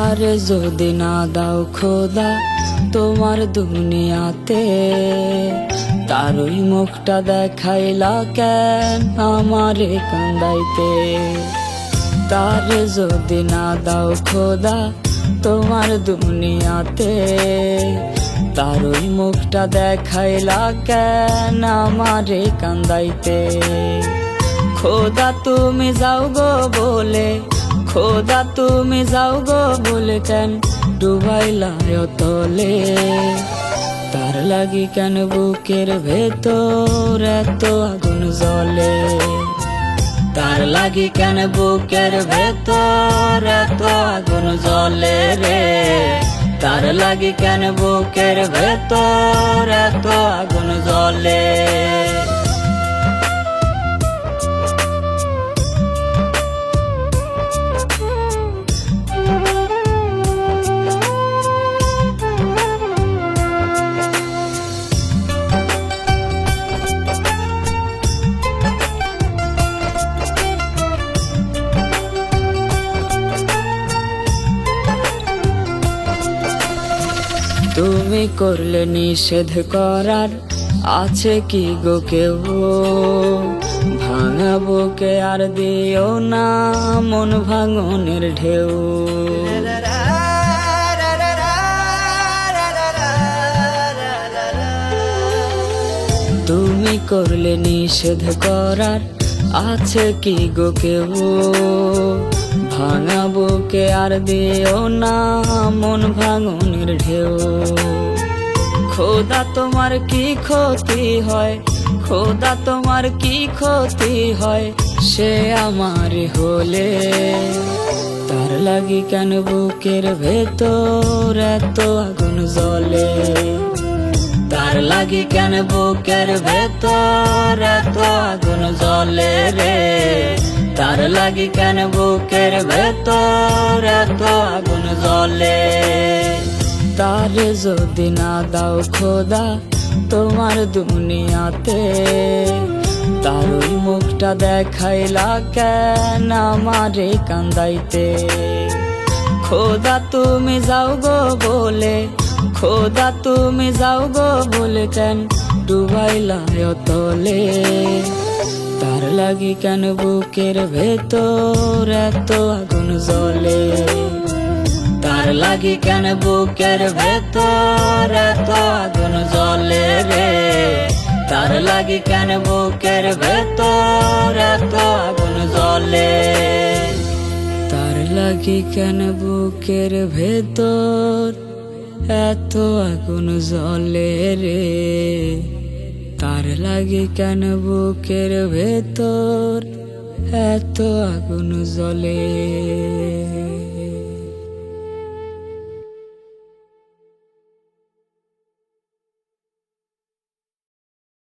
আর যদি না দাও খোদা তোমার দুনিয়াতে, তার ওই মুখটা দেখাইলা কেন আমারে কান্দাইতে। তার যদি না দাও খোদা তোমার দুনিয়াতে, তার ওই মুখটা দেখাইলা কেন আমারে কান্দাইতে। খোদা তুমি যাও গো বলে, খোদা তুমি যাও গো বলে কেন ডুবাইলা তলে। তার লাগি কেন বুকের ভেতর এত আগুন জ্বলে, তার লাগি কেন বুকের ভেতর এত আগুন জ্বলে রে। তার লাগি কেন বুকের ভেতর এত আগুন জ্বলে। তুমি করলে নিষেধ করার আছে কি গো কেউ, ভাঙা বুকে আর দিও না মন ভাঙনের ঢেউ। তুমি করলে নিষেধ করার আছে কি গো কেউ, ভাঙা বুকে আর দিও না মন ভাঙনের ঢেউ। খোদা তোমার কি ক্ষতি হয়, খোদা তোমার কি ক্ষতি হয় সে আমার হলে। তার লাগি কেন বুকের ভেতর এত আগুন জ্বলে, তার লাগি কেন বুকের ভেতর এত আগুন জ্বলে রে। তার লাগি কেন বুকের ভেতর এত আগুন জ্বলে। তার যদি না দাও খোদা তোমার দুনিয়াতে, তার ওই মুখটা দেখাইলা কেন আমারে কান্দাইতে। খোদা তুমি যাও গো বলে, খোদা তুমি যাও গো বলে কেন ডুবাইলা তলে। তার লাগি কেন বুকের ভেতর এত আগুন জ্বলে, তার লাগি কেন বুকের ভেতর এত আগুন জ্বলে রে। তার লাগি কেন বুকের ভেতর এত আগুন জ্বলে। তার লাগি কেন বুকের ভেতর এত আগুন জ্বলে রে। তার লাগি কেন বুকের ভেতর এত আগুন জ্বলে।